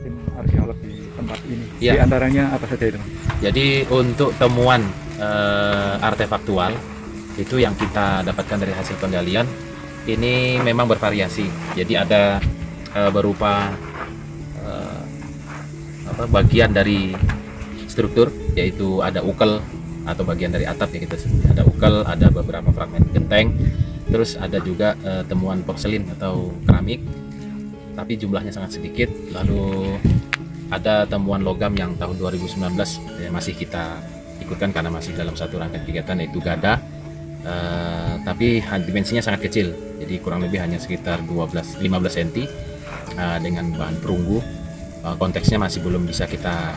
Tim arkeolog di tempat ini. Ya. Di antaranya apa saja itu? Jadi untuk temuan artefaktual itu yang kita dapatkan dari hasil penggalian ini memang bervariasi. Jadi ada berupa bagian dari struktur, yaitu ada ukel atau bagian dari atap ya kita sebut. Ada ukel, ada beberapa fragmen genteng, terus ada juga temuan porselin atau keramik, tapi jumlahnya sangat sedikit. Lalu ada temuan logam yang tahun 2019 masih kita ikutkan karena masih dalam satu rangkaian kegiatan, yaitu gada, tapi dimensinya sangat kecil, jadi kurang lebih hanya sekitar 15 cm dengan bahan perunggu. Konteksnya masih belum bisa kita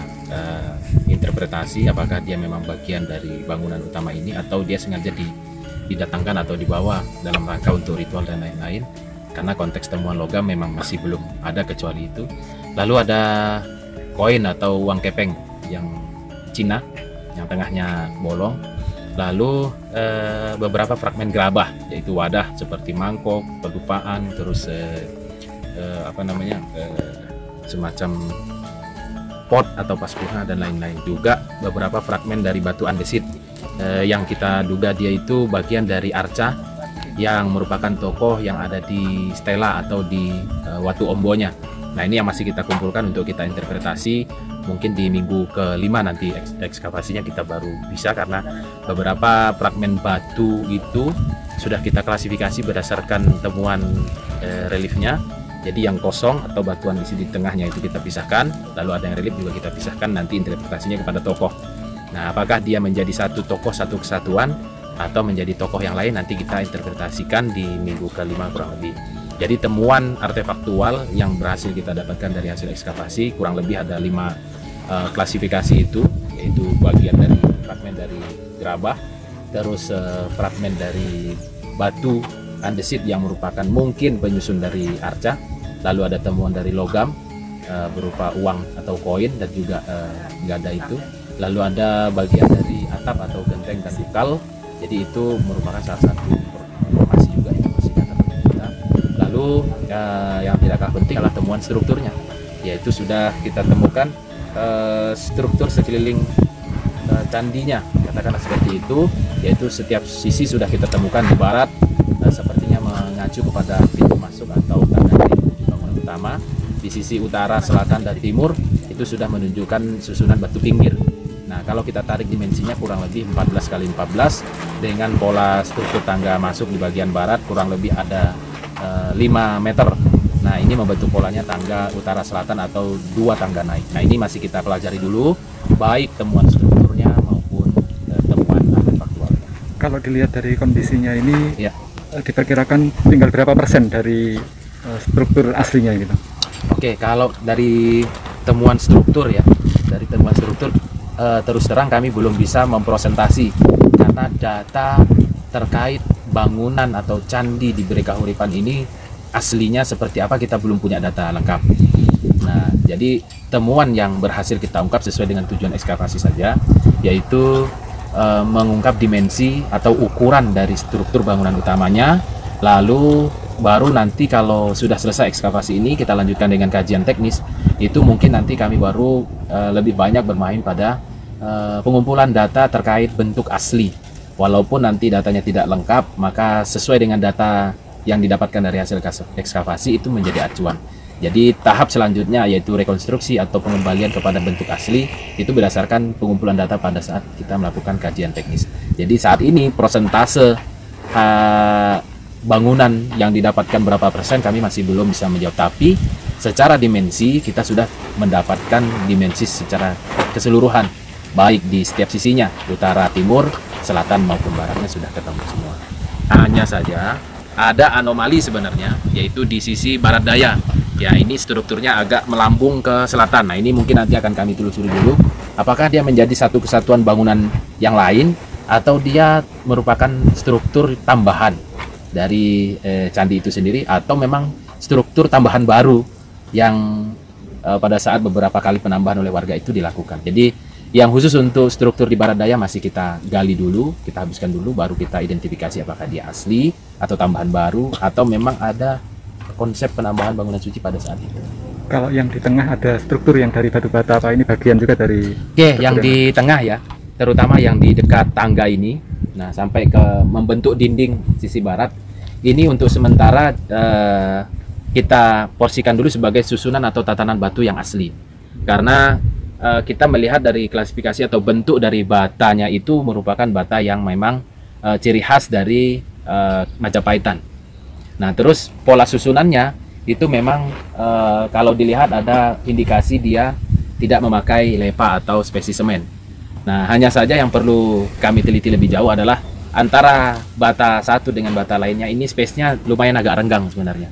interpretasi apakah dia memang bagian dari bangunan utama ini atau dia sengaja didatangkan atau dibawa dalam rangka untuk ritual dan lain-lain, karena konteks temuan logam memang masih belum ada kecuali itu. Lalu ada koin atau uang kepeng yang Cina yang tengahnya bolong. Lalu beberapa fragmen gerabah, yaitu wadah seperti mangkok, pedupaan, terus semacam pot atau paspurna dan lain-lain. Juga beberapa fragmen dari batu andesit yang kita duga dia itu bagian dari arca yang merupakan tokoh yang ada di stela atau di Watu Ombonya. Nah, ini yang masih kita kumpulkan untuk kita interpretasi. Mungkin di minggu ke-5 nanti ekskavasinya kita baru bisa, karena beberapa fragmen batu itu sudah kita klasifikasi berdasarkan temuan reliefnya. Jadi yang kosong atau batuan di sini tengahnya itu kita pisahkan, lalu ada yang relief juga kita pisahkan, nanti interpretasinya kepada tokoh. Nah, apakah dia menjadi satu tokoh, satu kesatuan, atau menjadi tokoh yang lain, nanti kita interpretasikan di minggu ke-5 kurang lebih. Jadi temuan artefaktual yang berhasil kita dapatkan dari hasil ekskavasi kurang lebih ada 5 klasifikasi itu, yaitu bagian dari fragmen dari gerabah, terus fragmen dari batu andesit yang merupakan mungkin penyusun dari arca, lalu ada temuan dari logam berupa uang atau koin dan juga gada itu, lalu ada bagian dari atap atau genteng dan ukal. Jadi itu merupakan salah satu informasi juga yang masih data kita. Lalu yang tidak kalah penting adalah temuan strukturnya, yaitu sudah kita temukan struktur sekeliling candinya, katakanlah seperti itu, yaitu setiap sisi sudah kita temukan di barat, sepertinya mengacu kepada pintu masuk atau tangga dari bangunan utama. Di sisi utara, selatan, dan timur itu sudah menunjukkan susunan batu pinggir. Nah, kalau kita tarik dimensinya kurang lebih 14 kali 14 dengan pola struktur tangga masuk di bagian barat kurang lebih ada 5 meter. Nah, ini membentuk polanya tangga utara selatan atau 2 tangga naik. Nah, ini masih kita pelajari dulu, baik temuan strukturnya maupun temuan artefaktualnya. Kalau dilihat dari kondisinya ini, Ya. Diperkirakan tinggal berapa persen dari struktur aslinya gitu? Oke, kalau dari temuan struktur ya, dari temuan struktur terus terang kami belum bisa mempresentasi, karena data terkait bangunan atau candi di Bere Kahuripan ini aslinya seperti apa kita belum punya data lengkap. Nah, jadi temuan yang berhasil kita ungkap sesuai dengan tujuan ekskavasi saja, yaitu mengungkap dimensi atau ukuran dari struktur bangunan utamanya. Lalu baru nanti kalau sudah selesai ekskavasi ini kita lanjutkan dengan kajian teknis. Itu mungkin nanti kami baru lebih banyak bermain pada pengumpulan data terkait bentuk asli. Walaupun nanti datanya tidak lengkap, maka sesuai dengan data yang didapatkan dari hasil ekskavasi itu menjadi acuan. Jadi tahap selanjutnya yaitu rekonstruksi atau pengembalian kepada bentuk asli itu berdasarkan pengumpulan data pada saat kita melakukan kajian teknis. Jadi saat ini prosentase bangunan yang didapatkan berapa persen kami masih belum bisa menjawab, tapi secara dimensi kita sudah mendapatkan dimensi secara keseluruhan, baik di setiap sisinya, utara, timur, selatan maupun baratnya sudah ketemu semua. Hanya saja ada anomali sebenarnya, yaitu di sisi barat daya. Ya, ini strukturnya agak melambung ke selatan. Nah, ini mungkin nanti akan kami telusuri dulu. Apakah dia menjadi satu kesatuan bangunan yang lain atau dia merupakan struktur tambahan dari candi itu sendiri, atau memang struktur tambahan baru yang pada saat beberapa kali penambahan oleh warga itu dilakukan. Jadi Yang khusus untuk struktur di barat daya masih kita gali dulu, kita habiskan dulu, baru kita identifikasi apakah dia asli atau tambahan baru atau memang ada konsep penambahan bangunan suci pada saat itu. Kalau yang di tengah ada struktur yang dari batu bata, apa ini bagian juga dari? Oke, yang di tengah ya, terutama yang di dekat tangga ini, nah sampai ke membentuk dinding sisi barat, ini untuk sementara kita porsikan dulu sebagai susunan atau tatanan batu yang asli, karena kita melihat dari klasifikasi atau bentuk dari batanya itu merupakan bata yang memang ciri khas dari Majapahitan. Nah, terus pola susunannya itu memang kalau dilihat ada indikasi dia tidak memakai lepa atau spesies semen. Nah, hanya saja yang perlu kami teliti lebih jauh adalah antara bata satu dengan bata lainnya ini space-nya lumayan agak renggang sebenarnya.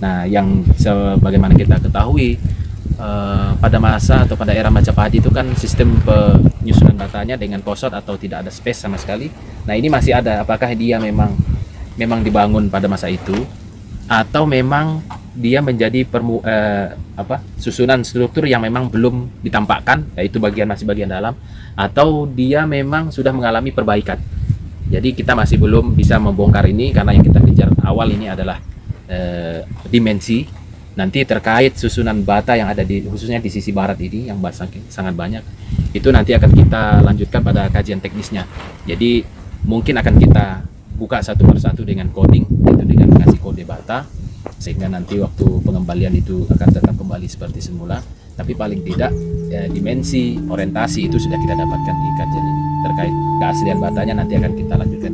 Nah, yang sebagaimana kita ketahui pada masa atau pada era Majapahit itu kan sistem penyusunan batanya dengan posot atau tidak ada space sama sekali. Nah, ini masih ada. Apakah dia memang dibangun pada masa itu atau memang dia menjadi susunan struktur yang memang belum ditampakkan, yaitu masih bagian dalam, atau dia memang sudah mengalami perbaikan. Jadi kita masih belum bisa membongkar ini karena yang kita kejar awal ini adalah dimensi. Nanti terkait susunan bata yang ada khususnya di sisi barat ini yang sangat banyak, itu nanti akan kita lanjutkan pada kajian teknisnya. Jadi mungkin akan kita buka satu persatu dengan coding, itu dengan mengasih kode bata, sehingga nanti waktu pengembalian itu akan tetap kembali seperti semula. Tapi paling tidak dimensi orientasi itu sudah kita dapatkan di kajian ini. Terkait keaslian batanya nanti akan kita lanjutkan